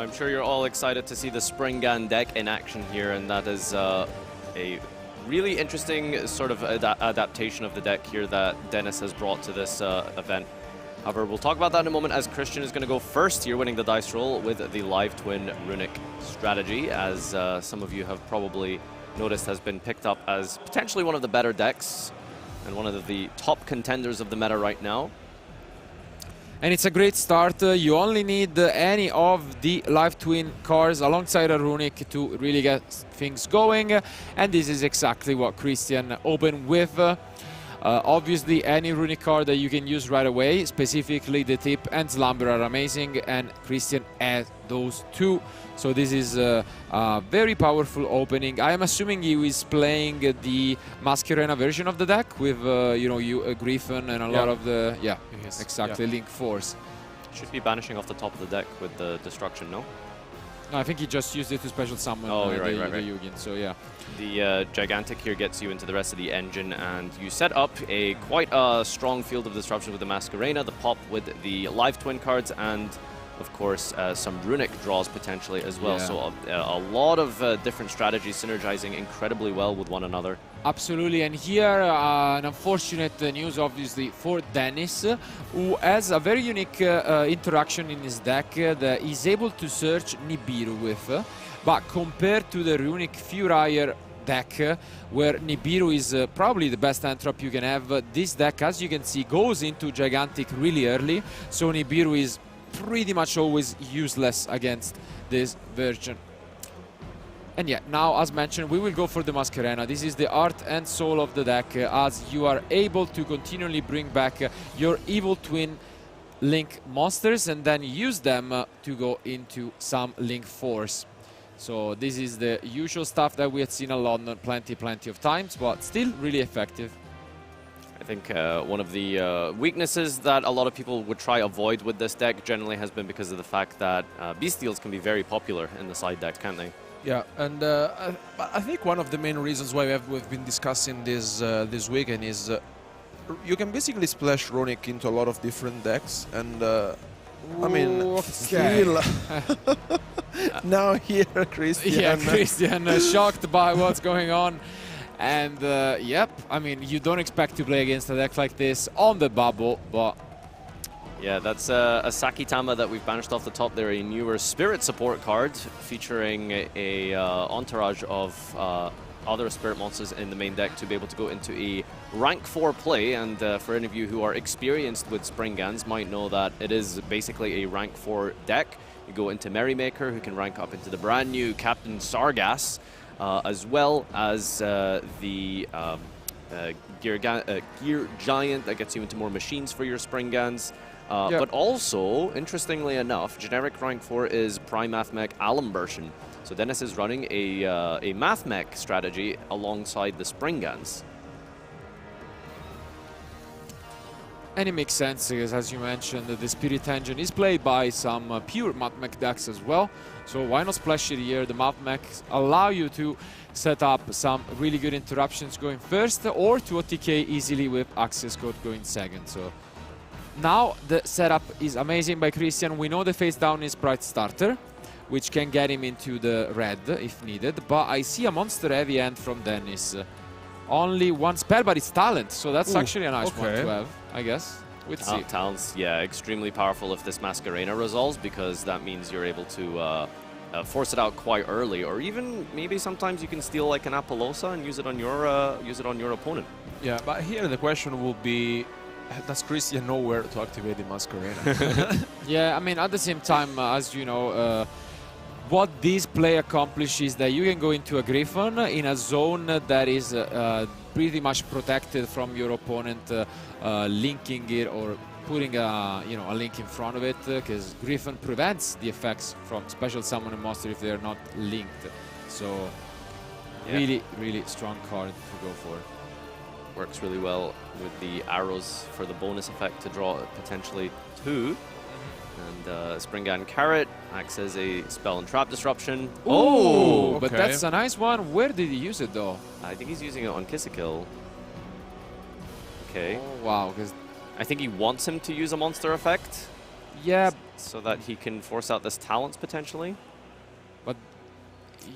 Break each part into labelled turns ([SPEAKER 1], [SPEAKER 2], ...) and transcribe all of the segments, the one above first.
[SPEAKER 1] I'm sure you're all excited to see the Springan deck in action here, and that is a really interesting sort of adaptation of the deck here that Dennis has brought to this event. However, we'll talk about that in a moment, as Christian is going to go first here, winning the dice roll with the Live Twin Runic strategy, as some of you have probably noticed has been picked up as potentially one of the better decks and one of the top contenders of the meta right now.
[SPEAKER 2] And it's a great start. You only need any of the Live Twin cards alongside a Runic to really get things going. And this is exactly what Christian opened with. Obviously, any Runic card that you can use right away, specifically the Tip and Slumber, are amazing, and Christian has those two. So this is a very powerful opening. I am assuming he is playing the Masquerena version of the deck with, you know, Griffin and a lot of the, exactly, Link Force.
[SPEAKER 1] Should be banishing off the top of the deck with the Destruction, no?
[SPEAKER 2] No, I think he just used it to special summon the Yugin, so yeah.
[SPEAKER 1] The Gigantic here gets you into the rest of the engine, and you set up quite a strong field of disruption with the Masquerena, the pop with the Live Twin cards, and of course some Runic draws potentially as well. So a lot of different strategies synergizing incredibly well with one another.
[SPEAKER 2] Absolutely, and here an unfortunate news obviously for Dennis, who has a very unique interaction in his deck that he's able to search Nibiru with, but compared to the Runic Furier deck, where Nibiru is probably the best entropy you can have, this deck, as you can see, goes into Gigantic really early, so Nibiru is pretty much always useless against this version. And yeah, now as mentioned, we will go for the Masquerena. This is the heart and soul of the deck, as you are able to continually bring back your Evil Twin Link monsters and then use them to go into some Link Force. So this is the usual stuff that we had seen in London plenty of times, but still really effective.
[SPEAKER 1] I think one of the weaknesses that a lot of people would try avoid with this deck generally has been because of the fact that Bestials can be very popular in the side deck, can't they?
[SPEAKER 3] Yeah, and I think one of the main reasons why we've been discussing this this weekend is you can basically splash Runic into a lot of different decks, and I mean, still now here, Christian.
[SPEAKER 2] Yeah, Christian shocked by what's going on. And yep, I mean, you don't expect to play against a deck like this on the bubble, but...
[SPEAKER 1] Yeah, that's a Sakitama that we've banished off the top there, a newer Spirit support card featuring a entourage of other Spirit monsters in the main deck to be able to go into a rank 4 play. And for any of you who are experienced with Springans might know that it is basically a rank 4 deck. You go into Merrymaker, who can rank up into the brand new Captain Sargas, as well as the Gear Giant that gets you into more machines for your Springans. But also, interestingly enough, generic rank 4 is Prime Math Mech Alambertion. So Dennis is running a Math Mech strategy alongside the Springans.
[SPEAKER 2] And it makes sense, because as you mentioned, the Spirit Engine is played by some pure Math Mech decks as well. So why not splash it here? The Math Mechs allow you to set up some really good interruptions going first, or to OTK easily with Access Code going second. So now the setup is amazing by Christian. We know the face down is Bright Starter, which can get him into the red if needed. But I see a monster heavy end from Dennis. Only one spell, but it's talent, so that's actually a nice one to have, I guess. We'll see.
[SPEAKER 1] Talent's, yeah, extremely powerful if this Masquerena resolves, because that means you're able to force it out quite early, or even maybe sometimes you can steal like an Apollosa and use it on your opponent.
[SPEAKER 3] Yeah, but here the question will be, does Christian know where to activate the Masquerena?
[SPEAKER 2] Yeah, I mean, at the same time, as you know, what this play accomplishes is that you can go into a Griffin in a zone that is pretty much protected from your opponent linking it or putting a link in front of it, because Griffin prevents the effects from special summon a monster if they are not linked. So really strong card to go for.
[SPEAKER 1] Works really well with the arrows for the bonus effect to draw potentially 2. And Springan Carrot acts as a spell and trap disruption.
[SPEAKER 2] Oh, but that's a nice one. Where did he use it though?
[SPEAKER 1] I think he's using it on Kissakill. Okay.
[SPEAKER 2] Oh, wow. Because
[SPEAKER 1] I think he wants him to use a monster effect.
[SPEAKER 2] Yeah,
[SPEAKER 1] so that he can force out this Talents potentially.
[SPEAKER 2] But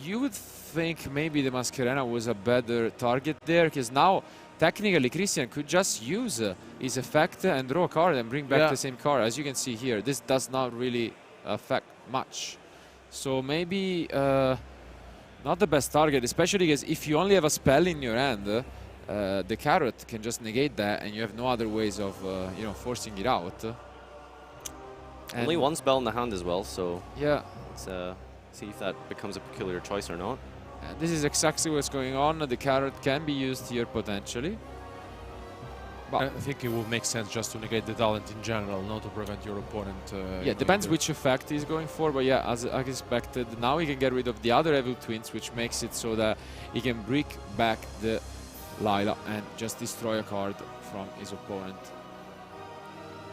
[SPEAKER 2] you would think maybe the Mascherena was a better target there, because now technically Christian could just use his effect and draw a card and bring back the same card. As you can see here, this does not really affect much. So maybe not the best target, especially because if you only have a spell in your hand, the carrot can just negate that, and you have no other ways of you know, forcing it out.
[SPEAKER 1] Only one spell in the hand as well, so
[SPEAKER 2] yeah,
[SPEAKER 1] let's see if that becomes a peculiar choice or not.
[SPEAKER 2] this is exactly what's going on. The carrot can be used here potentially. But
[SPEAKER 3] I think it would make sense just to negate the talent in general, not to prevent your opponent.
[SPEAKER 2] Yeah, depends which effect he's going for, but yeah, as expected, now he can get rid of the other evil twins, which makes it so that he can break back the Lila and just destroy a card from his opponent.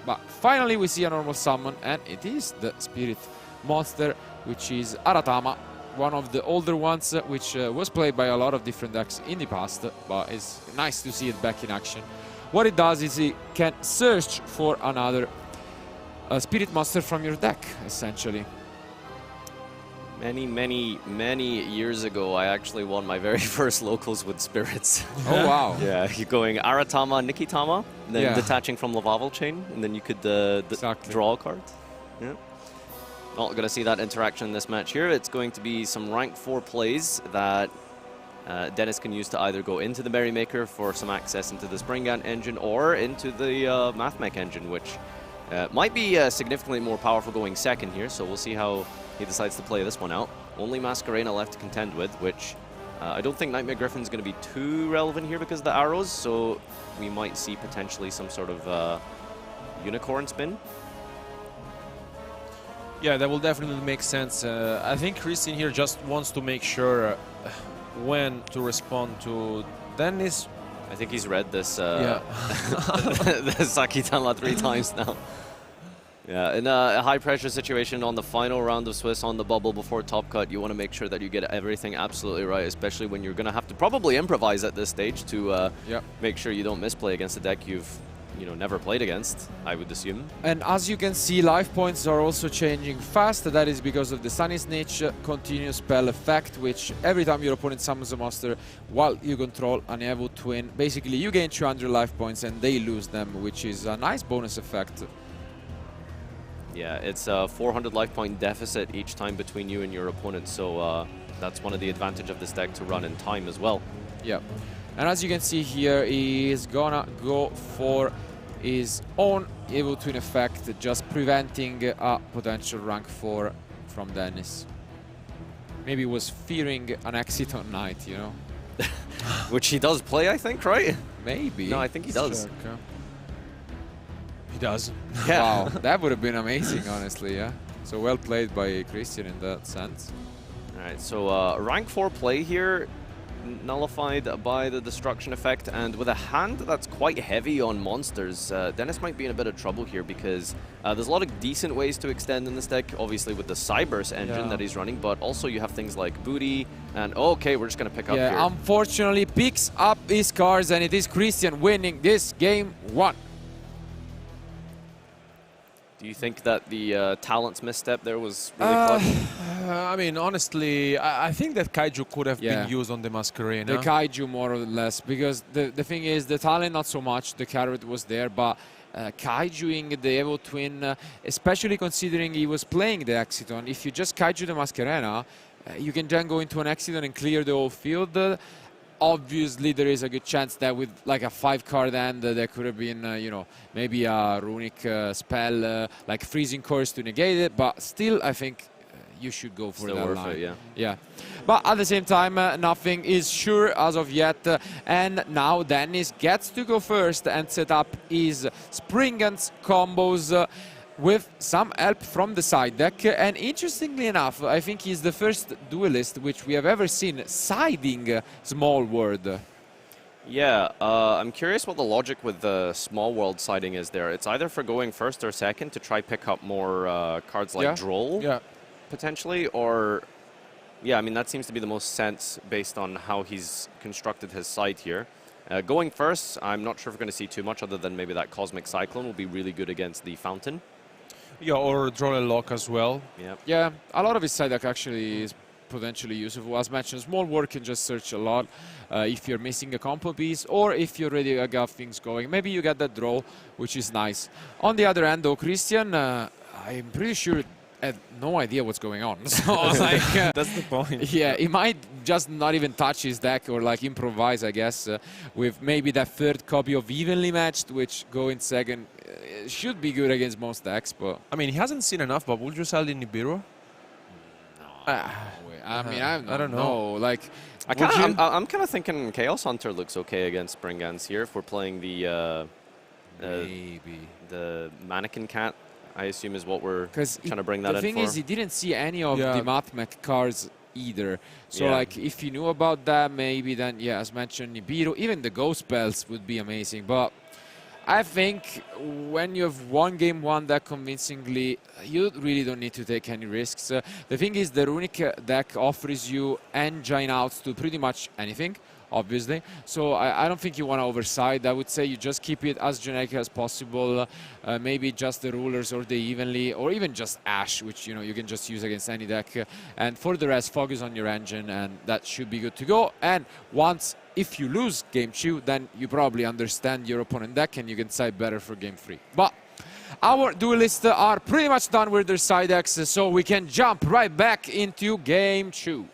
[SPEAKER 2] But finally we see a normal summon, and it is the spirit monster, which is Aratama, one of the older ones, which was played by a lot of different decks in the past, but it's nice to see it back in action. What it does is it can search for another spirit monster from your deck, essentially.
[SPEAKER 1] Many years ago, I actually won my very first locals with spirits.
[SPEAKER 2] Oh, wow.
[SPEAKER 1] Yeah, you're going Aratama, Nikitama, then detaching from Lavavel Chain, and then you could draw a card. Yeah. Not going to see that interaction in this match here. It's going to be some rank 4 plays that Dennis can use to either go into the Merrymaker for some access into the Springant engine or into the MathMech engine, which might be significantly more powerful going second here, so we'll see how he decides to play this one out. Only Mascherena left to contend with, which I don't think Nightmare Griffin's going to be too relevant here because of the arrows, so we might see potentially some sort of unicorn spin.
[SPEAKER 3] Yeah, that will definitely make sense. I think Christian here just wants to make sure when to respond to Dennis.
[SPEAKER 1] I think he's read this the Sakitama 3 times now. Yeah, in a high-pressure situation on the final round of Swiss on the bubble before Top Cut, you want to make sure that you get everything absolutely right, especially when you're going to have to probably improvise at this stage to make sure you don't misplay against a deck you've never played against, I would assume.
[SPEAKER 2] And as you can see, life points are also changing fast. That is because of the Sunny Snitch continuous spell effect, which every time your opponent summons a monster while you control an Evo Twin, basically you gain 200 life points and they lose them, which is a nice bonus effect.
[SPEAKER 1] Yeah, it's a 400 life point deficit each time between you and your opponent, so that's one of the advantage of this deck to run in time as well.
[SPEAKER 2] Yeah, and as you can see here, he's gonna go for his own Evo Twin effect, just preventing a potential rank 4 from Dennis. Maybe he was fearing an exit on Knight, you know?
[SPEAKER 1] Which he does play, I think, right?
[SPEAKER 2] Maybe.
[SPEAKER 1] No, I think he does.
[SPEAKER 2] Sure.
[SPEAKER 3] He does.
[SPEAKER 1] Yeah.
[SPEAKER 2] Wow, that would have been amazing, honestly, yeah. So well played by Christian in that sense.
[SPEAKER 1] All right, so rank 4 play here, nullified by the destruction effect, and with a hand that's quite heavy on monsters, Dennis might be in a bit of trouble here because there's a lot of decent ways to extend in this deck, obviously with the Cyberse engine that he's running, but also you have things like Booty, and okay, we're just going to pick up here.
[SPEAKER 2] Unfortunately picks up his cards, and it is Christian winning this game 1.
[SPEAKER 1] Do you think that the Talents misstep there was really clutch?
[SPEAKER 3] I mean, honestly, I think that Kaiju could have been used on the Mascherena.
[SPEAKER 2] The Kaiju more or less, because the thing is, the talent not so much, the carrot was there, but Kaijuing the Evo Twin, especially considering he was playing the Exiton, if you just Kaiju the Mascherena, you can then go into an Exiton and clear the whole field. Obviously, there is a good chance that with like a 5-card hand, there could have been, maybe a runic spell like Freezing Curse to negate it. But still, I think you should go for that line. Yeah. But at the same time, nothing is sure as of yet. And now Dennis gets to go first and set up his Springans combos. With some help from the side deck, and interestingly enough, I think he's the first duelist which we have ever seen siding Small World.
[SPEAKER 1] Yeah, I'm curious what the logic with the Small World siding is there. It's either for going first or second to try pick up more cards like Droll, potentially, or... Yeah, I mean, that seems to be the most sense based on how he's constructed his side here. Going first, I'm not sure if we're going to see too much other than maybe that Cosmic Cyclone will be really good against the Fountain.
[SPEAKER 3] Yeah, or draw a lock as well.
[SPEAKER 1] Yep.
[SPEAKER 2] Yeah, a lot of his side deck actually is potentially useful. As mentioned, small work can just search a lot if you're missing a combo piece or if you already got things going. Maybe you get that draw, which is nice. On the other hand, though, Christian, I'm pretty sure had no idea what's going on. So like,
[SPEAKER 3] that's the point.
[SPEAKER 2] Yeah, he might just not even touch his deck or like improvise, I guess, with maybe that third copy of Evenly Matched, which go in second. Should be good against most decks, but
[SPEAKER 3] I mean, he hasn't seen enough, but would you sell in Nibiru?
[SPEAKER 2] I mean, I don't know. Like,
[SPEAKER 1] I'm kind of thinking Chaos Hunter looks okay against Springans here if we're playing the
[SPEAKER 2] maybe
[SPEAKER 1] the Mannequin Cat. I assume is what we're trying to bring that in for.
[SPEAKER 2] The thing is, he didn't see any of the Mathmech cards either. So,
[SPEAKER 1] Yeah.
[SPEAKER 2] like, if you knew about that, maybe then, yeah, as mentioned, Nibiru, even the Ghost Spells would be amazing. But I think when you have one game won that convincingly, you really don't need to take any risks. The thing is, the Runic deck offers you engine outs to pretty much anything, obviously. So I don't think you want to overside. I would say you just keep it as generic as possible. Maybe just the rulers or the evenly, or even just Ash, which you can just use against any deck. And for the rest, focus on your engine, and that should be good to go. And if you lose game 2, then you probably understand your opponent deck and you can side better for game 3. But our duelists are pretty much done with their side decks, so we can jump right back into game 2.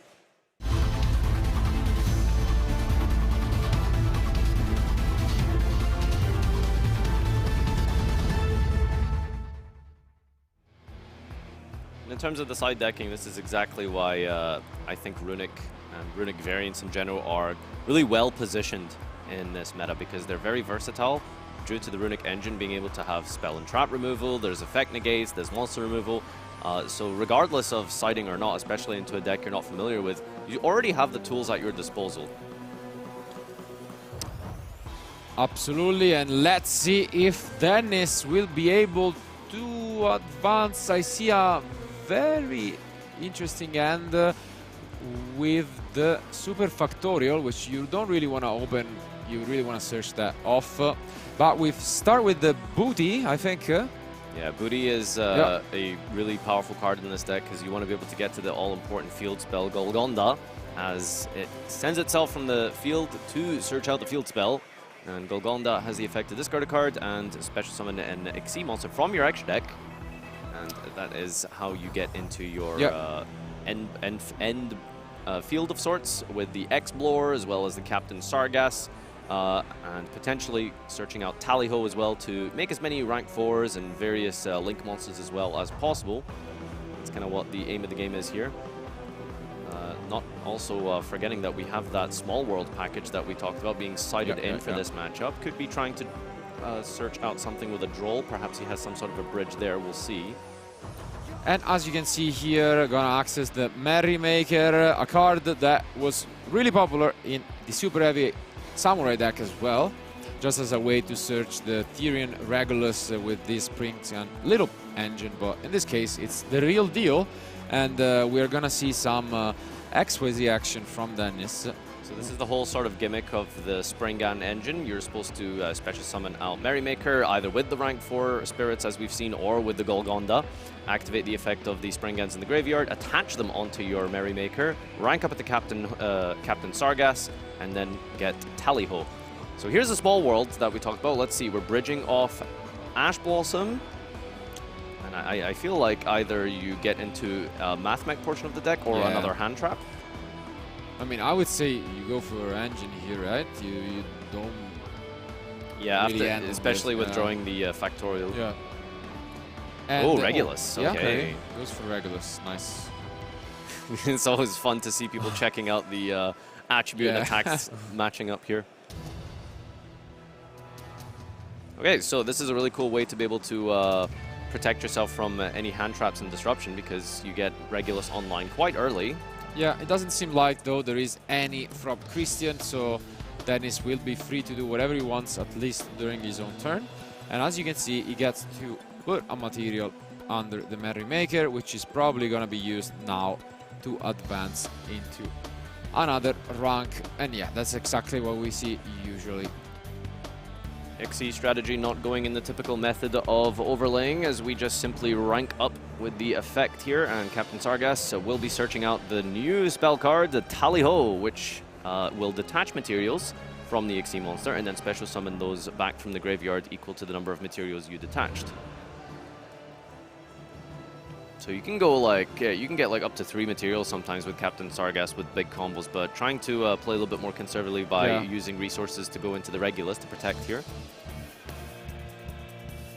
[SPEAKER 1] In terms of the side decking, this is exactly why I think Runic and Runic variants in general are really well positioned in this meta, because they're very versatile due to the Runic engine being able to have spell and trap removal, there's effect negates, there's monster removal. So regardless of siding or not, especially into a deck you're not familiar with, you already have the tools at your disposal.
[SPEAKER 2] Absolutely, and let's see if Dennis will be able to advance. I see a very interesting hand with the Super Factorial, which you don't really want to open, you really want to search that off. But we start with the Booty, I think.
[SPEAKER 1] Yeah, Booty is a really powerful card in this deck, because you want to be able to get to the all-important field spell Golgonda, as it sends itself from the field to search out the field spell. And Golgonda has the effect to discard a card and special summon an Xyz monster from your extra deck. And that is how you get into your end field of sorts, with the X-Blower as well as the Captain Sargass. And potentially searching out Tallyho as well to make as many rank 4s and various link monsters as well as possible. That's kind of what the aim of the game is here. Not also forgetting that we have that small world package that we talked about being sided in for this matchup. Could be trying to search out something with a Droll. Perhaps he has some sort of a bridge there, we'll see.
[SPEAKER 2] And as you can see here, gonna access the Merrymaker, a card that was really popular in the super heavy Samurai deck as well, just as a way to search the Tyrian Regulus with this Springs and little engine, but in this case it's the real deal, and we're gonna see some XYZ action from Dennis.
[SPEAKER 1] So this is the whole sort of gimmick of the Springan engine. You're supposed to special summon out Merrymaker, either with the rank 4 spirits as we've seen, or with the Golgonda. Activate the effect of the Springans in the graveyard, attach them onto your Merrymaker, rank up at the Captain Sargass, and then get Tallyho. So here's a small world that we talked about. Let's see, we're bridging off Ash Blossom. And I feel like either you get into a Mathmech portion of the deck or another hand trap.
[SPEAKER 2] I mean, I would say you go for engine here, right? You don't.
[SPEAKER 1] Yeah,
[SPEAKER 2] really
[SPEAKER 1] especially with drawing the Factorial.
[SPEAKER 2] Yeah.
[SPEAKER 1] And Regulus. Okay.
[SPEAKER 2] Goes for Regulus. Nice.
[SPEAKER 1] It's always fun to see people checking out the attribute and attacks matching up here. Okay, so this is a really cool way to be able to protect yourself from any hand traps and disruption, because you get Regulus online quite early.
[SPEAKER 2] Yeah, it doesn't seem like, though, there is any from Christian, so Dennis will be free to do whatever he wants, at least during his own turn. And as you can see, he gets to put a material under the Merrymaker, which is probably going to be used now to advance into another rank. And yeah, that's exactly what we see usually.
[SPEAKER 1] XE strategy not going in the typical method of overlaying, as we just simply rank up with the effect here, and Captain Sargas will be searching out the new spell card, the Tally Ho, which will detach materials from the XE monster and then special summon those back from the graveyard equal to the number of materials you detached. So you can go like, you can get like up to 3 materials sometimes with Captain Sargas with big combos, but trying to play a little bit more conservatively by using resources to go into the Regulus to protect here.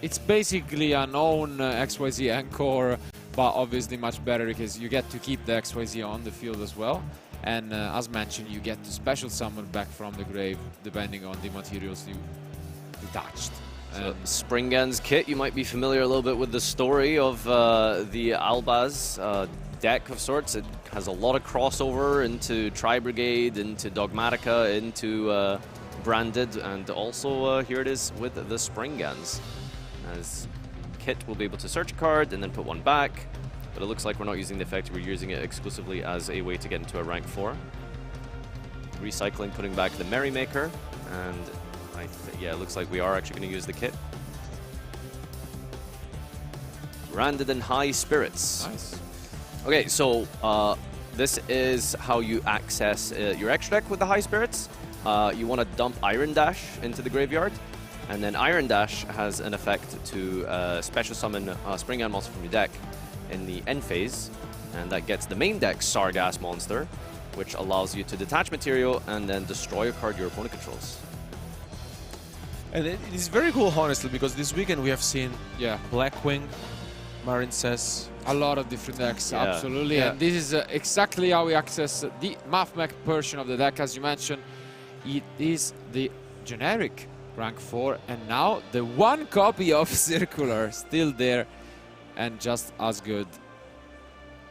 [SPEAKER 2] It's basically a known XYZ Encore, but obviously much better because you get to keep the XYZ on the field as well. And as mentioned, you get to special summon back from the grave depending on the materials you detached.
[SPEAKER 1] So Springan's kit, you might be familiar a little bit with the story of the Albaz deck of sorts. It has a lot of crossover into Tri-Brigade, into Dogmatica, into Branded, and also here it is with the Springans. As Kit will be able to search a card and then put one back. But it looks like we're not using the effect, we're using it exclusively as a way to get into a rank 4. Recycling, putting back the Merrymaker, and yeah, it looks like we are actually going to use the Kit. Branded in High Spirits.
[SPEAKER 2] Nice.
[SPEAKER 1] Okay, so this is how you access your extra deck with the High Spirits. You want to dump Iron Dash into the graveyard, and then Iron Dash has an effect to special summon Springan monster from your deck in the end phase, and that gets the main deck Sargas monster, which allows you to detach material and then destroy a card your opponent controls.
[SPEAKER 3] And it is very cool, honestly, because this weekend we have seen Blackwing, Marincess,
[SPEAKER 2] a lot of different decks,
[SPEAKER 1] Yeah.
[SPEAKER 2] absolutely.
[SPEAKER 3] Yeah.
[SPEAKER 2] And this is exactly how we access the Mathmech portion of the deck. As you mentioned, it is the generic rank 4, and now the one copy of Circular still there and just as good.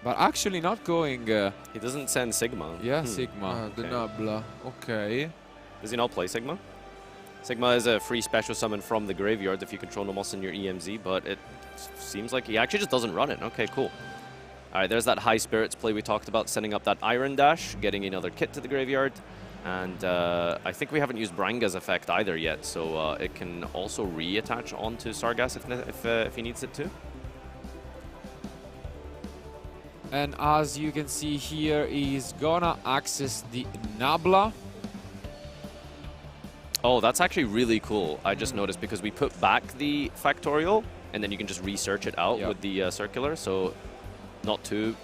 [SPEAKER 2] But actually not going...
[SPEAKER 1] He doesn't send Sigma.
[SPEAKER 2] Sigma.
[SPEAKER 3] the Nabla. Okay.
[SPEAKER 1] Does he not play Sigma? Sigma is a free special summon from the graveyard if you control no monster in your EMZ, but it seems like he actually just doesn't run it. Okay, cool. All right, there's that High Spirits play we talked about, sending up that Iron Dash, getting another Kit to the graveyard. And I think we haven't used Branga's effect either yet, so it can also reattach onto Sargas if he needs it to.
[SPEAKER 2] And as you can see here, he's gonna access the Nabla.
[SPEAKER 1] Oh, that's actually really cool. I just noticed because we put back the Factorial, and then you can just research it out with the Circular, so not too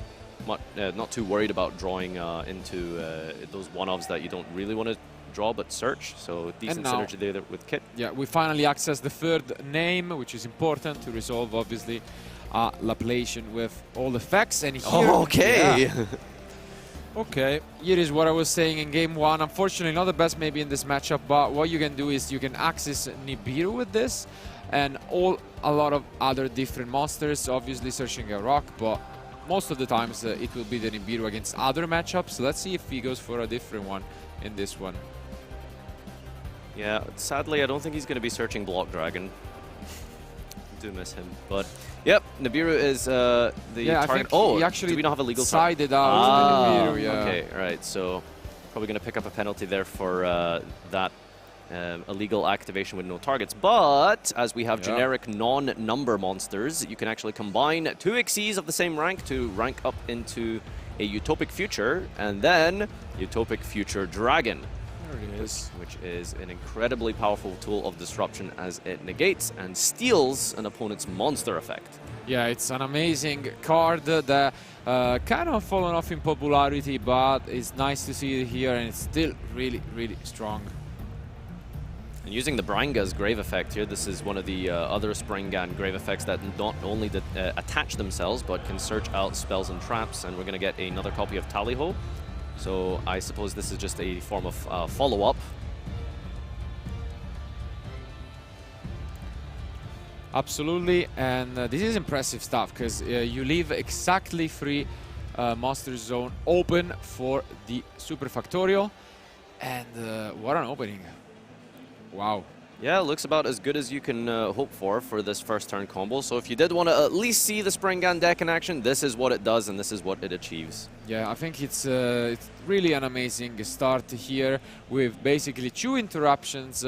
[SPEAKER 1] worried about drawing into those one-offs that you don't really want to draw but search. So decent synergy there with Kit.
[SPEAKER 2] Yeah, we finally access the third name, which is important to resolve, obviously, Laplacian with all effects. And here,
[SPEAKER 1] okay.
[SPEAKER 2] Okay, here is what I was saying in game 1. Unfortunately, not the best maybe in this matchup, but what you can do is you can access Nibiru with this and a lot of other different monsters, obviously searching a rock, but most of the times it will be the Nibiru against other matchups. So let's see if he goes for a different one in this one.
[SPEAKER 1] Yeah, sadly, I don't think he's going to be searching Block Dragon. Do miss him, but yep, Nibiru is the target.
[SPEAKER 2] He actually
[SPEAKER 1] do we not have a legal
[SPEAKER 2] sided out Nibiru,
[SPEAKER 1] Okay, right. So probably going to pick up a penalty there for that illegal activation with no targets. But as we have generic non-number monsters, you can actually combine 2 Xyzs of the same rank to rank up into a Utopic Future, and then Utopic Future Dragon.
[SPEAKER 2] There it is.
[SPEAKER 1] Which is an incredibly powerful tool of disruption as it negates and steals an opponent's monster effect.
[SPEAKER 2] Yeah, it's an amazing card that kind of fallen off in popularity, but it's nice to see it here, and it's still really, really strong.
[SPEAKER 1] And using the Branga's Grave effect here, this is one of the other Springan Grave effects that not only attach themselves, but can search out spells and traps, and we're going to get another copy of Tallyho. So I suppose this is just a form of follow-up.
[SPEAKER 2] Absolutely, and this is impressive stuff because you leave exactly 3 monster zone open for the Super Factorial, and what an opening. Wow.
[SPEAKER 1] Yeah, it looks about as good as you can hope for this first turn combo. So if you did want to at least see the Springgan deck in action, this is what it does and this is what it achieves.
[SPEAKER 2] Yeah, I think it's really an amazing start here with basically 2 interruptions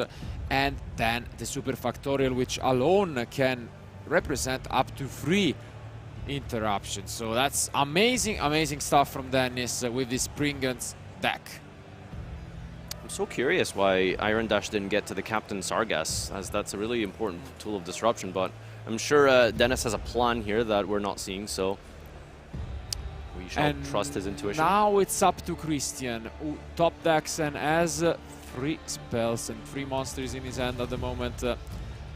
[SPEAKER 2] and then the Super Factorial, which alone can represent up to 3 interruptions. So that's amazing, amazing stuff from Dennis with this Springgan's deck.
[SPEAKER 1] I'm so curious why Iron Dash didn't get to the Captain Sargas, as that's a really important tool of disruption, but I'm sure Dennis has a plan here that we're not seeing, so we shall trust his intuition.
[SPEAKER 2] Now it's up to Christian, who top decks and has 3 spells and 3 monsters in his hand at the moment,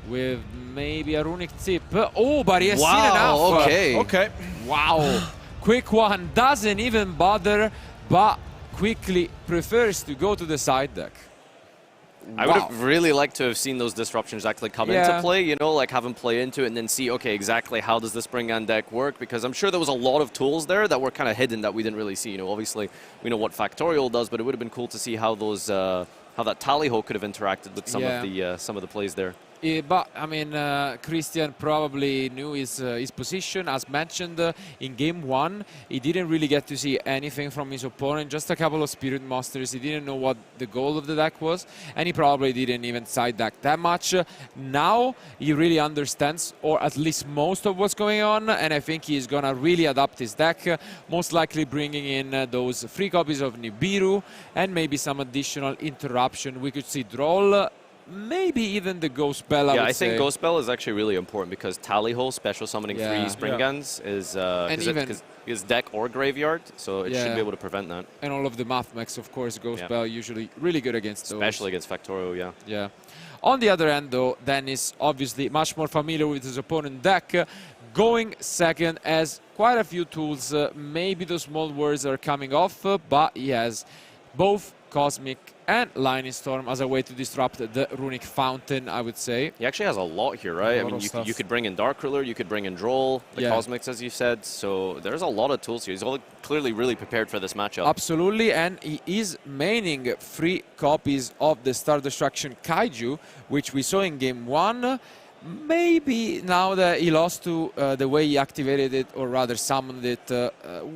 [SPEAKER 2] with maybe a runic tip. Oh, but he has seen enough.
[SPEAKER 3] Okay.
[SPEAKER 2] Wow. Quick one, doesn't even bother, but quickly prefers to go to the side deck.
[SPEAKER 1] I would have really liked to have seen those disruptions actually come into play, you know, like have him play into it and then see, okay, exactly how does the Springgan deck work? Because I'm sure there was a lot of tools there that were kind of hidden that we didn't really see. You know, obviously we know what Factorial does, but it would have been cool to see how those, how that Tally-Ho could have interacted with some of the plays there.
[SPEAKER 2] But I mean, Christian probably knew his position. As mentioned in game 1, he didn't really get to see anything from his opponent, just a couple of Spirit Monsters. He didn't know what the goal of the deck was, and he probably didn't even side deck that much. Now he really understands, or at least most of what's going on, and I think he's gonna really adapt his deck, most likely bringing in those 3 copies of Nibiru and maybe some additional interruption. We could see Droll, maybe even the Ghost Spell.
[SPEAKER 1] I think Ghost Spell is actually really important because Tally-Ho, special summoning 3 Springans, is is deck or graveyard, so it should be able to prevent that.
[SPEAKER 2] And all of the Math Mechs, of course, Ghost Spell usually really good against those.
[SPEAKER 1] Especially against Factorio,
[SPEAKER 2] yeah. On the other end, though, Dennis obviously much more familiar with his opponent deck. Going second has quite a few tools. Maybe the small words are coming off, but he has both Cosmic and Lightning Storm as a way to disrupt the Runic Fountain, I would say.
[SPEAKER 1] He actually has a lot here, right? I mean, you could bring in Dark Ruler, you could bring in Droll, the Cosmics, as you said. So there's a lot of tools here. He's clearly really prepared for this matchup.
[SPEAKER 2] Absolutely, and he is maining 3 copies of the Star Destruction Kaiju, which we saw in game 1. Maybe now that he lost to the way he activated it, or rather summoned it,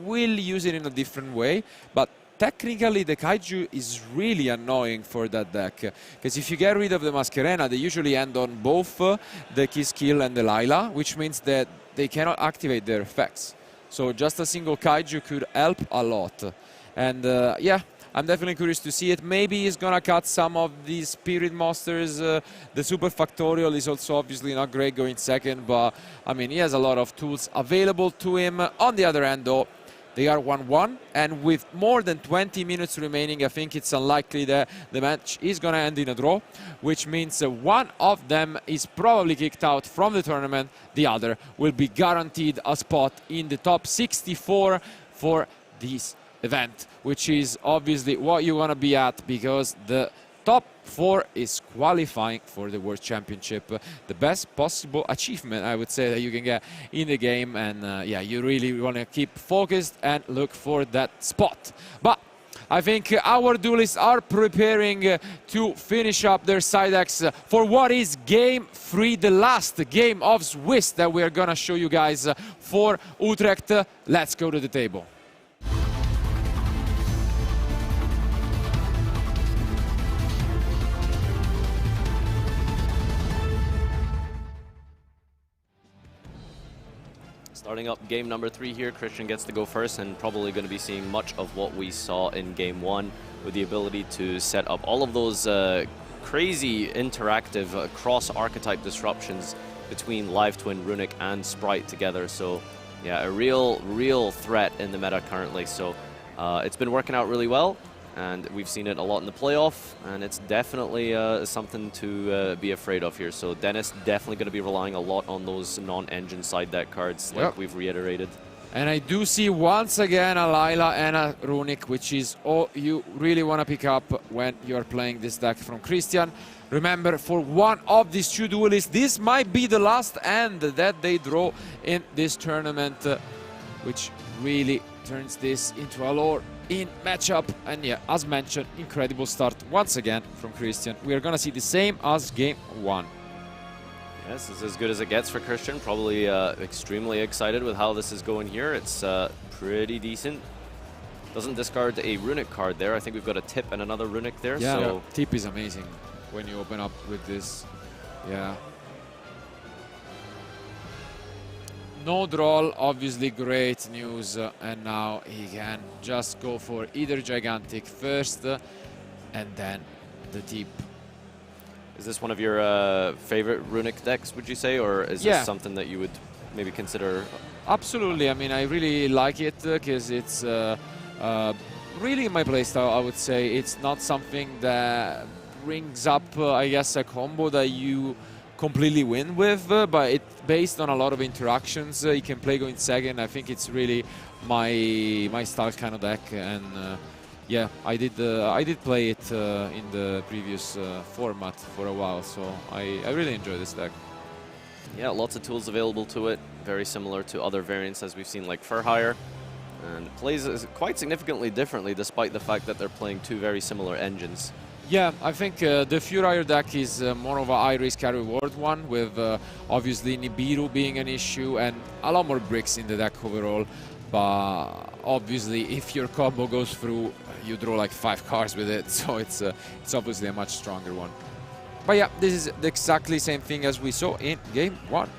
[SPEAKER 2] will use it in a different way. But technically, the Kaiju is really annoying for that deck, because if you get rid of the Masquerena, they usually end on both the Kiskill and the Lila, which means that they cannot activate their effects. So just a single Kaiju could help a lot. And yeah, I'm definitely curious to see it. Maybe he's gonna cut some of these Spirit Monsters. The Super Factorial is also obviously not great going second, but I mean, he has a lot of tools available to him. On the other end, though, they are 1-1, and with more than 20 minutes remaining, I think it's unlikely that the match is going to end in a draw, which means one of them is probably kicked out from the tournament. The other will be guaranteed a spot in the top 64 for this event, which is obviously what you want to be at, because the top 4 is qualifying for the World Championship. The best possible achievement, I would say, that you can get in the game. And yeah, you really want to keep focused and look for that spot. But I think our duelists are preparing to finish up their side decks for what is game 3, the last game of Swiss that we are going to show you guys for Utrecht. Let's go to the table.
[SPEAKER 1] Starting up game number 3 here, Christian gets to go first and probably going to be seeing much of what we saw in game 1 with the ability to set up all of those crazy interactive cross-archetype disruptions between Live Twin, Runic and Sprite together. So yeah, a real threat in the meta currently. So it's been working out really well, and we've seen it a lot in the playoff, and it's definitely something to be afraid of here. So Dennis definitely going to be relying a lot on those non-engine side deck cards, like we've reiterated.
[SPEAKER 2] And I do see once again a Lila and a Runic, which is all you really want to pick up when you're playing this deck from Christian. Remember, for one of these 2 duelists, this might be the last end that they draw in this tournament, which really turns this into a in matchup. And yeah, as mentioned, incredible start once again from Christian. We are gonna see the same as game 1.
[SPEAKER 1] Yes, this is as good as it gets for Christian. Probably extremely excited with how this is going here. It's pretty decent. Doesn't discard a runic card there. I think we've got a tip and another runic there.
[SPEAKER 2] Yeah,
[SPEAKER 1] so
[SPEAKER 2] tip is amazing when you open up with this. Yeah. No draw, obviously great news. And now he can just go for either gigantic first and then the tip.
[SPEAKER 1] Is this one of your favorite runic decks, would you say? Or is this something that you would maybe consider?
[SPEAKER 2] Absolutely. I mean, I really like it because it's really my playstyle, I would say. It's not something that brings up, I guess, a combo that you completely win with, but it's based on a lot of interactions. You can play going second. I think it's really my style kind of deck, and yeah, I did play it in the previous format for a while, so I really enjoy this deck.
[SPEAKER 1] Yeah, lots of tools available to it. Very similar to other variants as we've seen, like Fur Hire. And plays quite significantly differently, despite the fact that they're playing two very similar engines.
[SPEAKER 2] Yeah, I think the Furrier deck is more of a high risk high reward one, with obviously Nibiru being an issue and a lot more bricks in the deck overall. But obviously, if your combo goes through, you draw like 5 cards with it, so it's obviously a much stronger one. But yeah, this is the exactly same thing as we saw in game 1.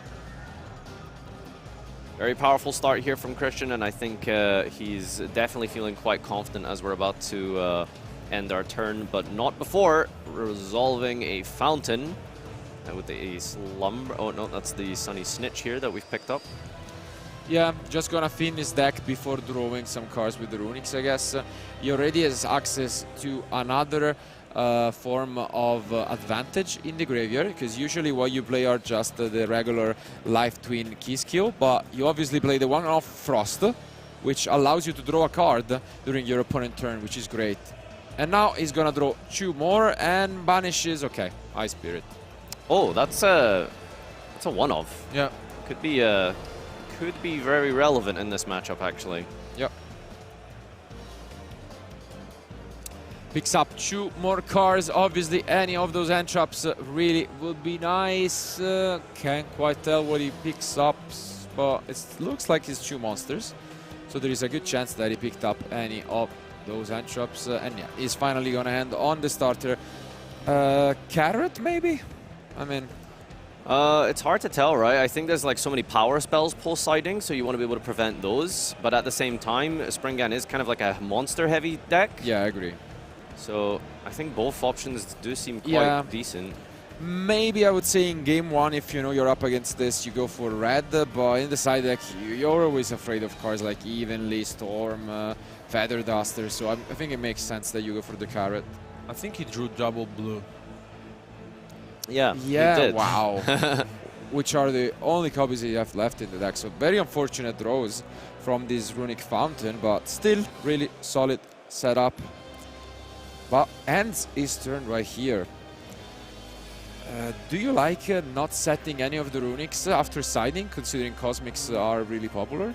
[SPEAKER 1] Very powerful start here from Christian, and I think he's definitely feeling quite confident as we're about to end our turn, but not before resolving a fountain with a slumber. Oh no, that's the Sunny Snitch here that we've picked up.
[SPEAKER 2] Yeah, just gonna thin his deck before drawing some cards with the runics, I guess. He already has access to another form of advantage in the graveyard, because usually what you play are just the regular life twin key skill, but you obviously play the one off Frost, which allows you to draw a card during your opponent's turn, which is great. And now he's gonna draw 2 more and banishes, okay, Ice Spirit.
[SPEAKER 1] Oh, that's a one-off.
[SPEAKER 3] Yeah.
[SPEAKER 1] Could be very relevant in this matchup, actually.
[SPEAKER 2] Yep. Picks up 2 more cards. Obviously, any of those hand traps really would be nice. Can't quite tell what he picks up, but it looks like it's 2 monsters. So there is a good chance that he picked up any of those hand traps. And yeah, he's finally gonna hand on the starter. Carrot, maybe? I mean...
[SPEAKER 1] it's hard to tell, right? I think there's like so many power spells post-siding, so you want to be able to prevent those. But at the same time, Springgan is kind of like a monster-heavy deck.
[SPEAKER 2] Yeah, I agree.
[SPEAKER 1] So I think both options do seem quite decent.
[SPEAKER 2] Maybe I would say in game 1, if you know you're up against this, you go for red, but in the side deck, you're always afraid of cards like Evenly, Storm, Feather Duster, so I think it makes sense that you go for the carrot.
[SPEAKER 3] I think he drew double blue.
[SPEAKER 1] Yeah,
[SPEAKER 2] yeah,
[SPEAKER 1] he did.
[SPEAKER 2] Wow. Which are the only copies you have left in the deck, so very unfortunate draws from this runic fountain, but still really solid setup. But ends his turn right here. Do you like not setting any of the runics after siding, considering Cosmics are really popular?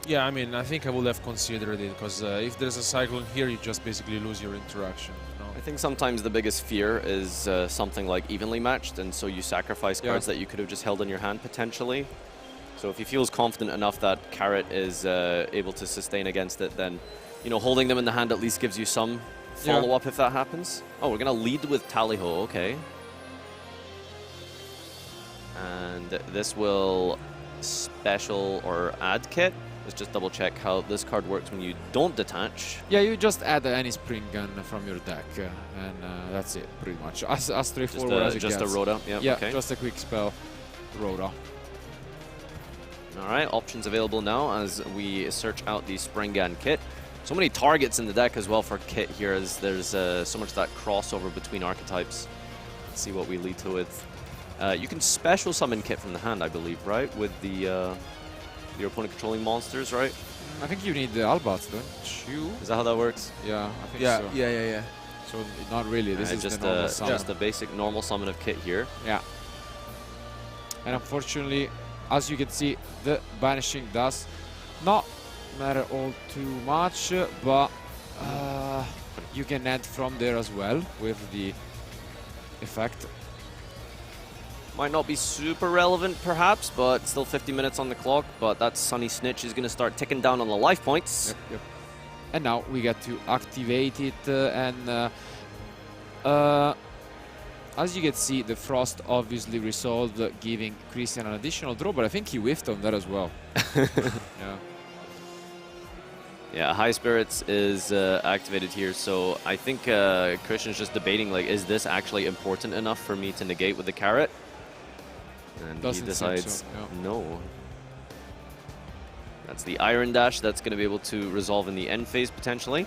[SPEAKER 3] Yeah, I mean, I think I would have considered it, because if there's a cyclone here, you just basically lose your interaction. You know?
[SPEAKER 1] I think sometimes the biggest fear is something like evenly matched, and so you sacrifice cards that you could have just held in your hand potentially. So if he feels confident enough that Carrot is able to sustain against it, then holding them in the hand at least gives you some follow-up if that happens. Oh, we're going to lead with Tallyho, okay. And this will special or add kit. Let's just double check how this card works when you don't detach.
[SPEAKER 2] Yeah, you just add any spring gun from your deck, and that's it, pretty much. As straightforward as it gets.
[SPEAKER 1] Just a Rhoda,
[SPEAKER 2] yeah,
[SPEAKER 1] okay.
[SPEAKER 2] Just a quick spell, Rhoda.
[SPEAKER 1] All right, options available now as we search out the Springgan kit. So many targets in the deck as well for kit here, as there's so much that crossover between archetypes. Let's see what we lead to with. You can special summon kit from the hand, I believe, right? With the your opponent controlling monsters, right?
[SPEAKER 2] I think you need the Albats, don't you?
[SPEAKER 1] Is that how that works?
[SPEAKER 2] Yeah, I think so.
[SPEAKER 3] Yeah.
[SPEAKER 2] So not really. This is
[SPEAKER 1] just
[SPEAKER 2] the normal summon.
[SPEAKER 1] Just the basic normal summon of kit here.
[SPEAKER 2] Yeah. And unfortunately, as you can see, the banishing does not matter all too much, but you can add from there as well with the effect.
[SPEAKER 1] Might not be super relevant, perhaps, but still 50 minutes on the clock. But that Sunny Snitch is going to start ticking down on the life points.
[SPEAKER 2] Yep, yep. And now we get to activate it, as you can see, the Frost obviously resolved, giving Christian an additional draw, but I think he whiffed on that as well. Yeah.
[SPEAKER 1] Yeah, High Spirits is activated here, so I think Christian's just debating, like, is this actually important enough for me to negate with the carrot? And
[SPEAKER 2] Doesn't
[SPEAKER 1] he decides,
[SPEAKER 2] seem so,
[SPEAKER 1] no. That's the Iron Dash that's going to be able to resolve in the end phase, potentially.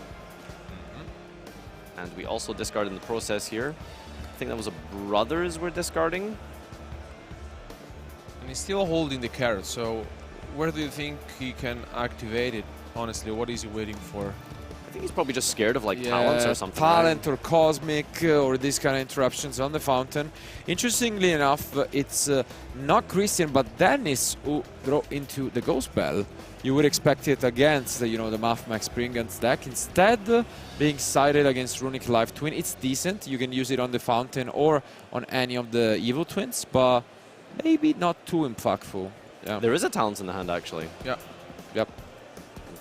[SPEAKER 1] And we also discard in the process here. I think that was a Brothers we're discarding.
[SPEAKER 3] And he's still holding the carrot, so where do you think he can activate it? Honestly, what is he waiting for?
[SPEAKER 1] I think he's probably just scared of, like, talents or something.
[SPEAKER 2] Talent, right? Or Cosmic, or these kind of interruptions on the fountain. Interestingly enough, it's not Christian, but Dennis who draw into the Ghost Bell. You would expect it against, the Math Max Springans deck. Instead, being sided against Runic Life Twin, it's decent. You can use it on the fountain or on any of the Evil Twins, but maybe not too impactful. Yeah.
[SPEAKER 1] There is a talent in the hand, actually.
[SPEAKER 3] Yeah.
[SPEAKER 2] Yep.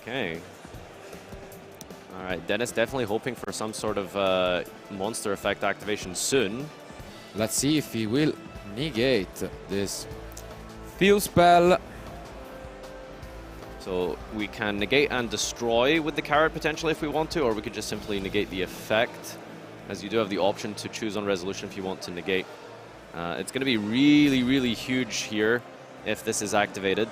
[SPEAKER 1] Okay. All right, Dennis definitely hoping for some sort of monster effect activation soon.
[SPEAKER 2] Let's see if he will negate this Feel Spell.
[SPEAKER 1] So we can negate and destroy with the carrot potentially if we want to, or we could just simply negate the effect, as you do have the option to choose on resolution if you want to negate. It's going to be really, really huge here if this is activated.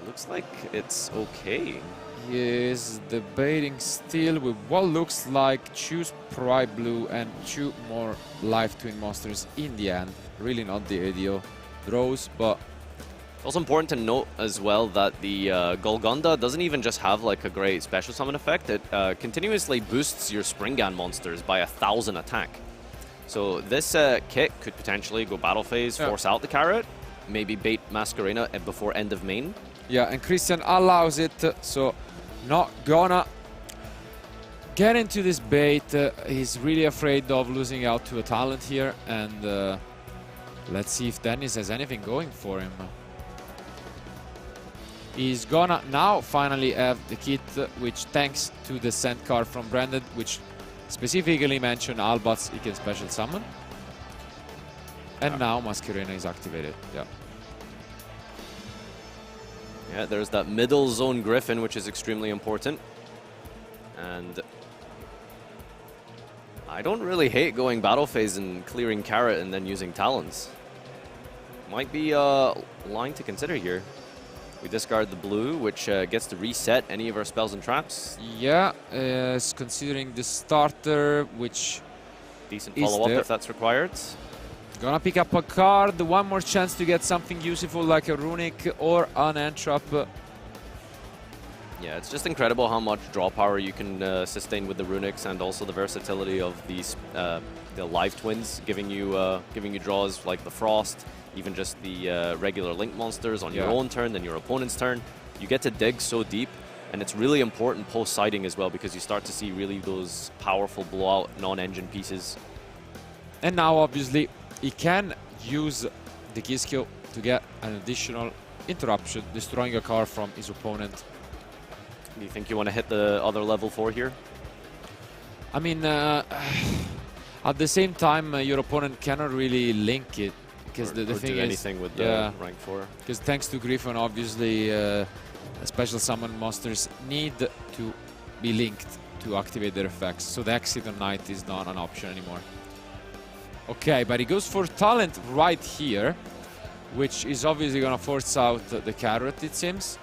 [SPEAKER 1] Looks like it's okay.
[SPEAKER 2] He is debating still with what looks like choose Pride Blue and 2 more Life Twin monsters in the end. Really not the ideal draws, but
[SPEAKER 1] Also important to note as well that the Golgonda doesn't even just have like a great special summon effect. It continuously boosts your Springan monsters by 1,000 attack. So this kit could potentially go battle phase, force out the carrot, maybe bait Masquerena before end of main.
[SPEAKER 2] Yeah, and Christian allows it, so not gonna get into this bait. He's really afraid of losing out to a talent here, and let's see if Dennis has anything going for him. He's gonna now finally have the kit, which thanks to the sent card from Branded, which specifically mentioned Albats he can special summon. And now Masquerena is activated. Yeah.
[SPEAKER 1] Yeah, there's that middle zone Griffin, which is extremely important. And I don't really hate going battle phase and clearing carrot and then using talons. Might be a line to consider here. We discard the blue, which gets to reset any of our spells and traps.
[SPEAKER 2] Yeah, considering the starter, which
[SPEAKER 1] decent follow-up if that's required.
[SPEAKER 2] Gonna pick up a card, one more chance to get something useful like a Runic or an Entrap.
[SPEAKER 1] Yeah, it's just incredible how much draw power you can sustain with the Runics, and also the versatility of these the Life Twins, giving you draws like the Frost, even just the regular Link monsters on your own turn, then your opponent's turn. You get to dig so deep, and it's really important post-siding as well, because you start to see really those powerful blowout non-engine pieces.
[SPEAKER 2] And now, obviously, he can use the key skill to get an additional interruption, destroying a card from his opponent.
[SPEAKER 1] Do you think you want to hit the other level 4 here?
[SPEAKER 2] I mean, at the same time, your opponent cannot really link it, because the thing
[SPEAKER 1] do
[SPEAKER 2] is
[SPEAKER 1] anything with the rank 4.
[SPEAKER 2] Because thanks to Griffin, obviously, special summon monsters need to be linked to activate their effects. So the exit on Knight is not an option anymore. Okay, but he goes for talent right here, which is obviously going to force out the carrot, it seems.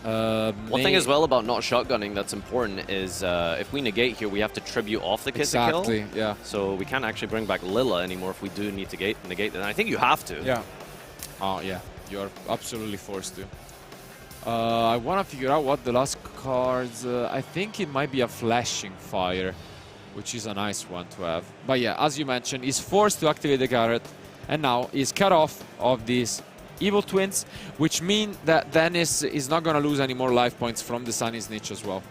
[SPEAKER 1] One thing as well about not shotgunning that's important is if we negate here, we have to tribute off the kit to kill.
[SPEAKER 2] Exactly, yeah.
[SPEAKER 1] So we can't actually bring back Lilla anymore if we do need to negate. And I think you have to.
[SPEAKER 2] Yeah. Oh, yeah. You're absolutely forced to. I want to figure out what the last cards... I think it might be a Flashing Fire, which is a nice one to have. But yeah, as you mentioned, he's forced to activate the carrot, and now he's cut off of this Evil Twins, which mean that Dennis is not going to lose any more life points from the Sunny Snitch as well.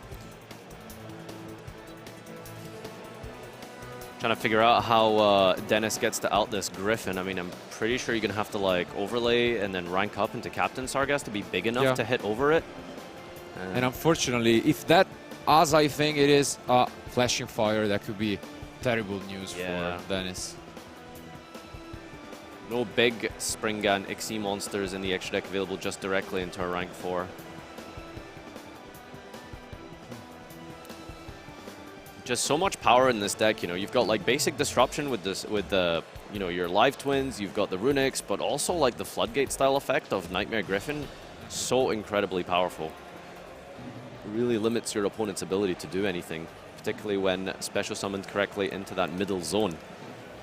[SPEAKER 1] Trying to figure out how Dennis gets to out this Griffin. I mean, I'm pretty sure you're going to have to like overlay and then rank up into Captain Sargass to be big enough to hit over it.
[SPEAKER 2] And unfortunately, if that, as I think it is, Flashing Fire, that could be terrible news for Dennis.
[SPEAKER 1] No big Springan XE monsters in the extra deck available, just directly into a rank 4. Just so much power in this deck, you know. You've got like basic disruption with this, with the, you know, your live twins. You've got the runics, but also like the floodgate style effect of Nightmare Griffin. So incredibly powerful. Really limits your opponent's ability to do anything, particularly when special summoned correctly into that middle zone.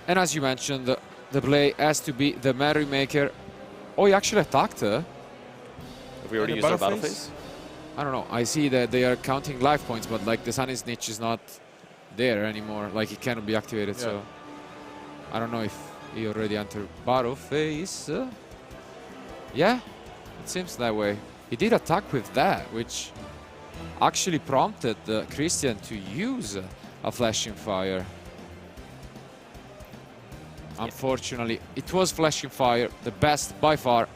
[SPEAKER 2] And as you mentioned, the play has to be the Merrymaker. Oh, he actually attacked her.
[SPEAKER 1] Have we already used our battle phase?
[SPEAKER 2] I don't know. I see that they are counting life points, but like the Sunny Snitch is not there anymore. Like it cannot be activated, so I don't know if he already entered battle phase. Yeah, it seems that way. He did attack with that, which actually prompted Christian to use a Flashing Fire. Unfortunately, it was Flashing Fire, the best by far.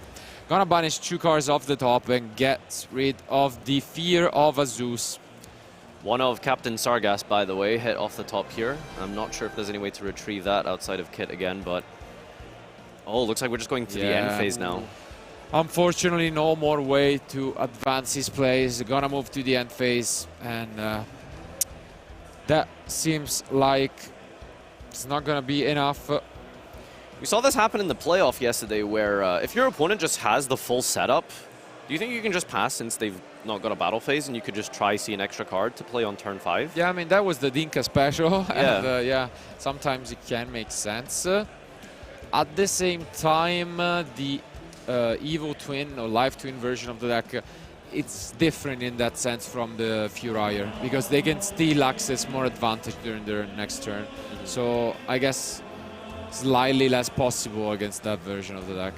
[SPEAKER 2] Gonna banish 2 cards off the top and get rid of the Fear of Azus.
[SPEAKER 1] One of Captain Sargass, by the way, hit off the top here. I'm not sure if there's any way to retrieve that outside of Kit again, but... Oh, looks like we're just going to the end phase now.
[SPEAKER 2] Unfortunately, no more way to advance his plays. Gonna move to the end phase, and that seems like it's not gonna be enough.
[SPEAKER 1] We saw this happen in the playoff yesterday, where if your opponent just has the full setup, do you think you can just pass since they've not got a battle phase and you could just try see an extra card to play on turn 5?
[SPEAKER 2] Yeah, I mean, that was the Dinka special. And yeah, sometimes it can make sense. At the same time, the Evil Twin or Live Twin version of the deck, it's different in that sense from the Furier, because they can still access more advantage during their next turn. So I guess slightly less possible against that version of the deck.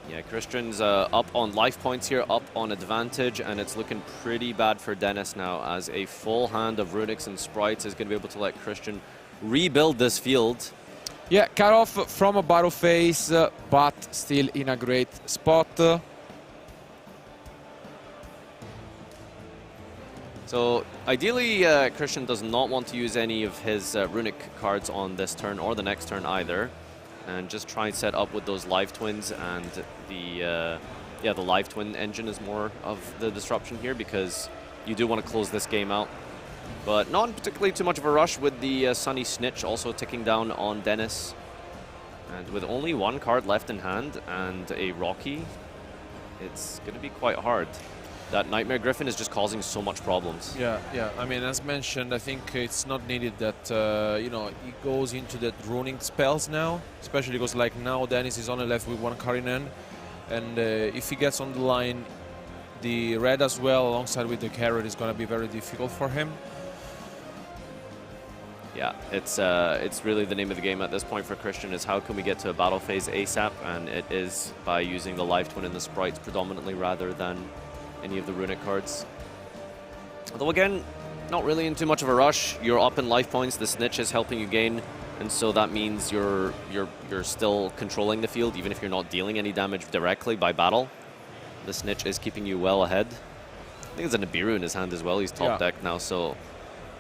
[SPEAKER 1] Yeah, Christian's up on life points here, up on advantage, and it's looking pretty bad for Dennis now, as a full hand of runics and sprites is going to be able to let Christian rebuild this field.
[SPEAKER 2] Yeah, cut off from a battle phase, but still in a great spot.
[SPEAKER 1] So ideally, Christian does not want to use any of his runic cards on this turn or the next turn either, and just try and set up with those live twins, and the live twin engine is more of the disruption here, because you do want to close this game out. But not particularly too much of a rush with the Sunny Snitch also ticking down on Dennis. And with only 1 card left in hand and a Rocky, it's going to be quite hard. That Nightmare Griffin is just causing so much problems.
[SPEAKER 3] Yeah. I mean, as mentioned, I think it's not needed that, you know, he goes into that runing spells now, especially because, like, now Dennis is only left with 1 card in hand. And if he gets on the line, the red as well, alongside with the carrot, is going to be very difficult for him.
[SPEAKER 1] Yeah, it's really the name of the game at this point for Christian, is how can we get to a battle phase ASAP, and it is by using the live twin and the sprites predominantly rather than any of the runic cards. Although again, not really in too much of a rush. You're up in life points, the Snitch is helping you gain, and so that means you're still controlling the field, even if you're not dealing any damage directly by battle. The Snitch is keeping you well ahead. I think there's a Nibiru in his hand as well. He's top deck now, so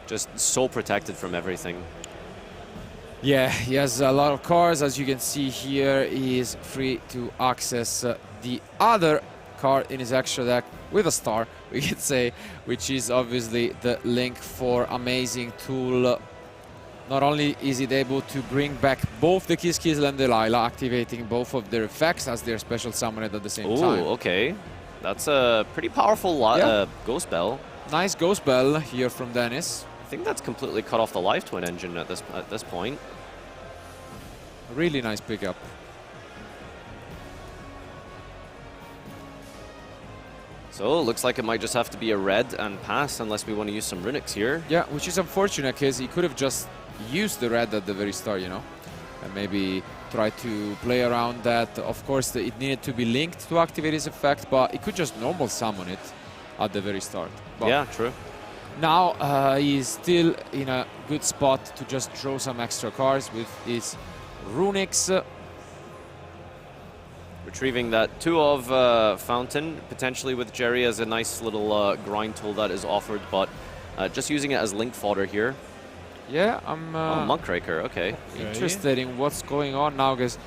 [SPEAKER 1] just so protected from everything.
[SPEAKER 2] Yeah, he has a lot of cards. As you can see here, he is free to access the other card in his extra deck with a star, we could say, which is obviously the Link 4 amazing tool. Not only is it able to bring back both the Kiss Kiss and Delilah, activating both of their effects as their special summoned at the same time.
[SPEAKER 1] Oh, okay. That's a pretty powerful Ghost Bell.
[SPEAKER 2] Nice Ghost Bell here from Dennis.
[SPEAKER 1] I think that's completely cut off the live twin engine at this point.
[SPEAKER 2] Really nice pickup.
[SPEAKER 1] So, looks like it might just have to be a red and pass unless we want to use some runics here.
[SPEAKER 2] Yeah, which is unfortunate because he could have just used the red at the very start, you know? and maybe try to play around that. Of course, it needed to be linked to activate his effect, but he could just normal summon it at the very start. But
[SPEAKER 1] yeah, true.
[SPEAKER 2] now he's still in a good spot to just draw some extra cards with his Runics.
[SPEAKER 1] Retrieving that 2 of Fountain, potentially with Jerry as a nice little grind tool that is offered, but just using it as link fodder here.
[SPEAKER 2] Yeah, I'm
[SPEAKER 1] Muckraker, okay.
[SPEAKER 2] interested in what's going on now, because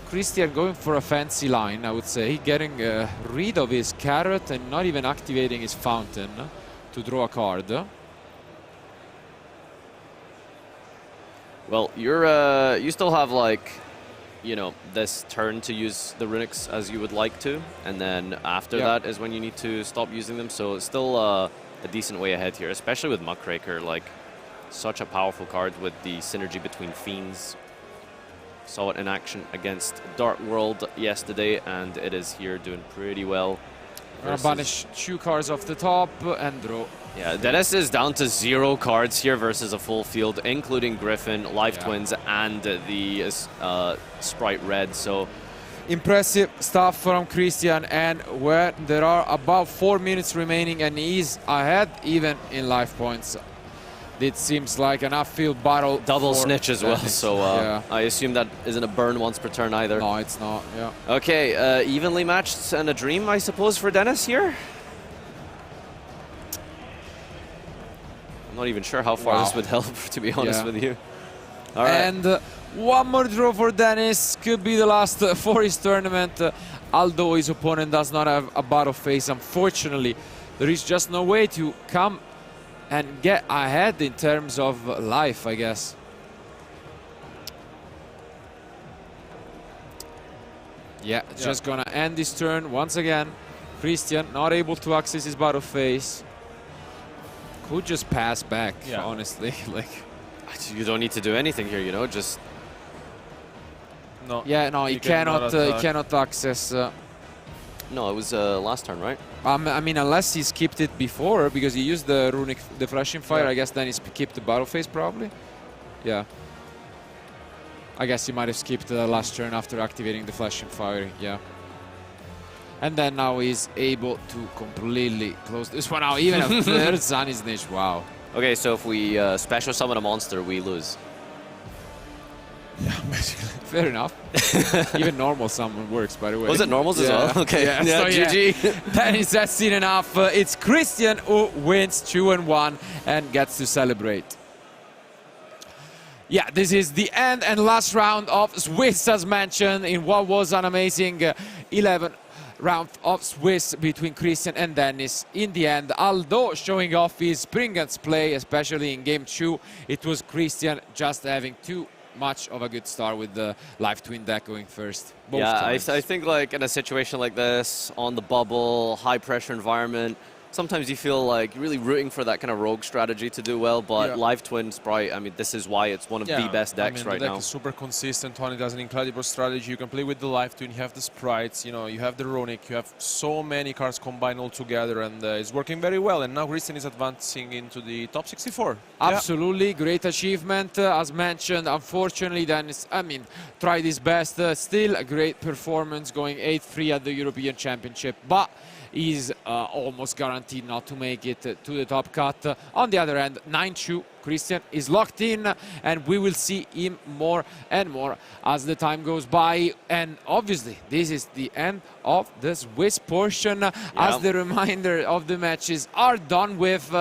[SPEAKER 2] Christian going for a fancy line, I would say, getting rid of his carrot and not even activating his Fountain to draw a card.
[SPEAKER 1] Well, you still have, like, you know, this turn to use the Runics as you would like to, and then after that is when you need to stop using them, so it's still a decent way ahead here, especially with Muckraker, like, such a powerful card with the synergy between Fiends. Saw it in action against Dark World yesterday, and it is here doing pretty well.
[SPEAKER 2] Gonna banish 2 cards off the top and draw.
[SPEAKER 1] Yeah, Dennis is down to 0 cards here versus a full field, including Griffin, Life Twins, and the Sprite Red. So
[SPEAKER 2] impressive stuff from Christian, and when there are about 4 minutes remaining and he's ahead even in life points, it seems like an upfield battle.
[SPEAKER 1] Double snitch as well, so
[SPEAKER 2] yeah.
[SPEAKER 1] I assume that isn't a burn once per turn either.
[SPEAKER 2] No, it's not, yeah.
[SPEAKER 1] Okay, evenly matched and a dream, I suppose, for Dennis here? I'm not even sure how far this would help, to be honest with you. All right.
[SPEAKER 2] And one more draw for Dennis. Could be the last for his tournament. Although his opponent does not have a battle phase, unfortunately, there is just no way to come and get ahead in terms of life, I guess. Yeah, just gonna end this turn once again. Christian not able to access his battle phase. Could just pass back, honestly. Like,
[SPEAKER 1] you don't need to do anything here, you know, just...
[SPEAKER 3] No.
[SPEAKER 2] Yeah, no, he cannot access...
[SPEAKER 1] No, it was last turn, right?
[SPEAKER 2] I mean, unless he skipped it before, because he used the runic, the flashing fire. I guess then he skipped the battle phase, probably. Yeah. I guess he might have skipped the last turn after activating the flashing fire. Yeah. And then now he's able to completely close this one out. Even a third Sunny Snitch. Wow.
[SPEAKER 1] Okay, so if we special summon a monster, we lose.
[SPEAKER 3] Yeah, basically.
[SPEAKER 2] Fair enough. Even normal summon works, by the way.
[SPEAKER 1] Was it normals as well? Okay.
[SPEAKER 2] Yeah,
[SPEAKER 1] so
[SPEAKER 2] GG. That is that's it enough. It's Christian who wins 2-1 and gets to celebrate. Yeah, this is the end and last round of Swiss, as mentioned, in what was an amazing 11 round of Swiss between Christian and Dennis. In the end, although showing off his brilliant play, especially in game 2, it was Christian just having too much of a good start with the live twin deck going first.
[SPEAKER 1] Yeah, I think like in a situation like this, on the bubble, high pressure environment, sometimes you feel like you're really rooting for that kind of rogue strategy to do well, but live twin Sprite, I mean, this is why it's one of the best decks right now.
[SPEAKER 3] The deck is super consistent one. It has an incredible strategy. You can play with the live twin, you have the sprites, you know, you have the runic, you have so many cards combined all together, and it's working very well. And now Christian is advancing into the top 64.
[SPEAKER 2] Absolutely, great achievement. As mentioned, unfortunately, Dennis, I mean, tried his best. Still a great performance, going 8-3 at the European Championship, but is almost guaranteed not to make it to the top cut. On the other hand, 9-2, Christian is locked in, and we will see him more and more as the time goes by. And obviously, this is the end of the Swiss portion, as the reminder of the matches are done with.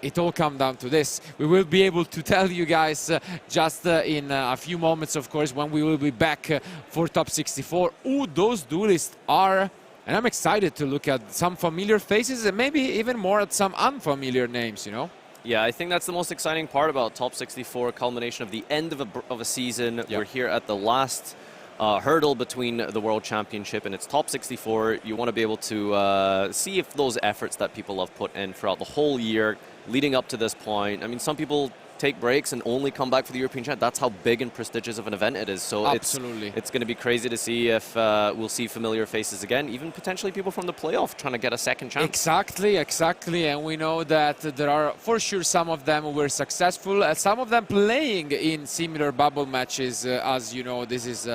[SPEAKER 2] It all comes down to this. We will be able to tell you guys just in a few moments, of course, when we will be back for top 64, who those duelists are. And I'm excited to look at some familiar faces and maybe even more at some unfamiliar names, you know?
[SPEAKER 1] Yeah, I think that's the most exciting part about Top 64, culmination of the end of a season. We're here at the last hurdle between the World Championship and it's Top 64. You want to be able to see if those efforts that people have put in throughout the whole year leading up to this point. I mean, some people take breaks and only come back for the European Champ. That's how big and prestigious of an event it is. So
[SPEAKER 2] Absolutely.
[SPEAKER 1] it's going to be crazy to see if we'll see familiar faces again, even potentially people from the playoff trying to get a second chance.
[SPEAKER 2] Exactly. And we know that there are, for sure, some of them who were successful, some of them playing in similar bubble matches. As you know, this is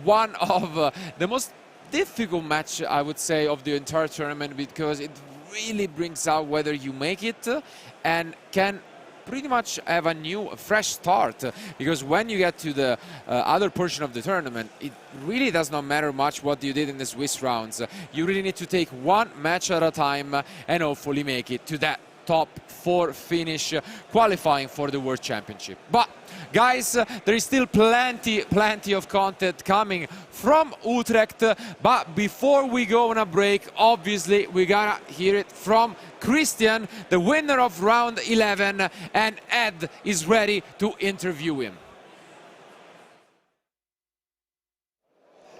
[SPEAKER 2] one of the most difficult match, I would say, of the entire tournament, because it really brings out whether you make it and can pretty much have a new, fresh start, because when you get to the other portion of the tournament, it really does not matter much what you did in the Swiss rounds. You really need to take one match at a time and hopefully make it to that top 4 finish, qualifying for the World Championship. But guys, there is still plenty of content coming from Utrecht. But before we go on a break, obviously we gotta hear it from Christian, the winner of round 11, and Ed is ready to interview him.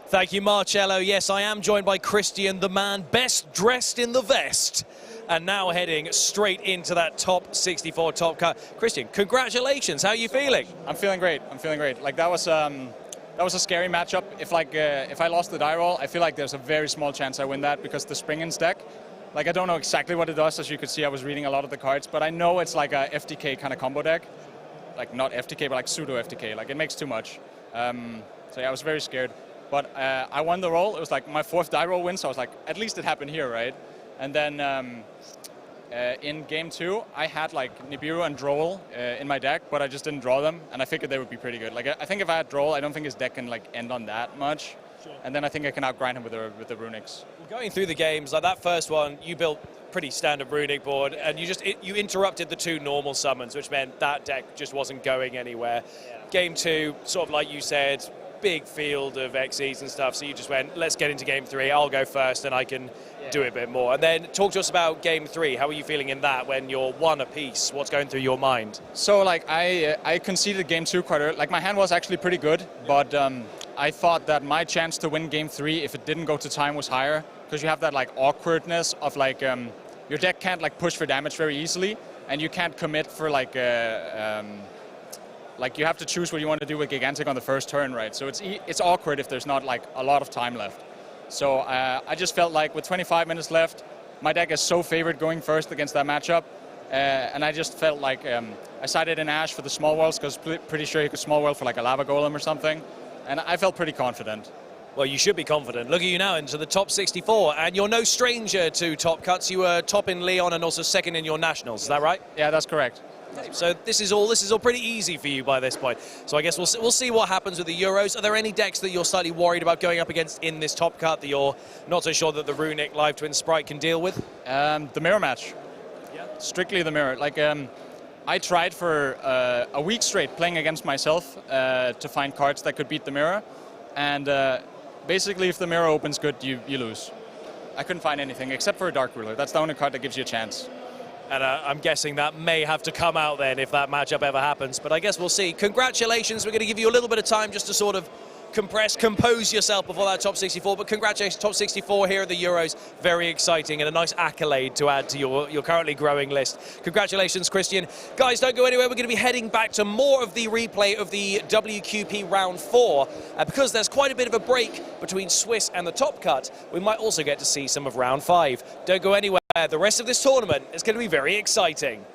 [SPEAKER 4] Thank you, Marcello. Yes, I am joined by Christian, the man best dressed in the vest, and now heading straight into that top 64 top cut. Christian, congratulations. How are you feeling?
[SPEAKER 5] I'm feeling great. Like that was a scary matchup. If I lost the die roll, I feel like there's a very small chance I win that, because the Springen's deck, like, I don't know exactly what it does. As you could see, I was reading a lot of the cards, but I know it's like a FTK kind of combo deck. Like not FTK, but like pseudo FTK. Like it makes too much. So yeah, I was very scared. But I won the roll. It was like my 4th die roll win, so I was like, at least it happened here, right? And then in game 2, I had like Nibiru and Droll in my deck, but I just didn't draw them, and I figured they would be pretty good. Like I think if I had Droll, I don't think his deck can like end on that much. Sure. And then I think I can outgrind him with the Runics.
[SPEAKER 4] Going through the games, like that first one, you built pretty standard Runic board, and you interrupted the 2 normal summons, which meant that deck just wasn't going anywhere. Yeah. Game 2, sort of like you said, big field of XEs and stuff, so you just went, let's get into game 3, I'll go first and I can do it a bit more. And then talk to us about game 3. How are you feeling in that when you're 1 apiece? What's going through your mind?
[SPEAKER 5] So like I conceded game 2 quite early. Like my hand was actually pretty good, but I thought that my chance to win game 3 if it didn't go to time was higher, because you have that like awkwardness of like your deck can't like push for damage very easily, and you can't commit for like you have to choose what you want to do with Gigantic on the first turn, right? So it's awkward if there's not like a lot of time left. So I just felt like with 25 minutes left, my deck is so favored going first against that matchup, and I just felt like I sided in Ash for the small worlds, because pretty sure you could small world for like a lava golem or something, and I felt pretty confident.
[SPEAKER 4] Well, you should be confident. Look at you now into the top 64, and you're no stranger to top cuts. You were top in Leon and also 2nd in your nationals. Is that right?
[SPEAKER 5] Yeah, that's correct.
[SPEAKER 4] So this is all pretty easy for you by this point. So I guess we'll see what happens with the Euros. Are there any decks that you're slightly worried about going up against in this top cut that you're not so sure that the Runic Live Twin Sprite can deal with?
[SPEAKER 5] The mirror match. Yeah. Strictly the mirror. Like I tried for a week straight playing against myself to find cards that could beat the mirror, and basically if the mirror opens good, you lose. I couldn't find anything except for a Dark Ruler. That's the only card that gives you a chance.
[SPEAKER 4] And I'm guessing that may have to come out then if that matchup ever happens. But I guess we'll see. Congratulations. We're going to give you a little bit of time just to sort of compose yourself before that top 64. But congratulations, top 64 here at the Euros. Very exciting and a nice accolade to add to your currently growing list. Congratulations, Christian. Guys, don't go anywhere. We're going to be heading back to more of the replay of the WQP round 4. Because there's quite a bit of a break between Swiss and the top cut, we might also get to see some of round 5. Don't go anywhere. The rest of this tournament is going to be very exciting.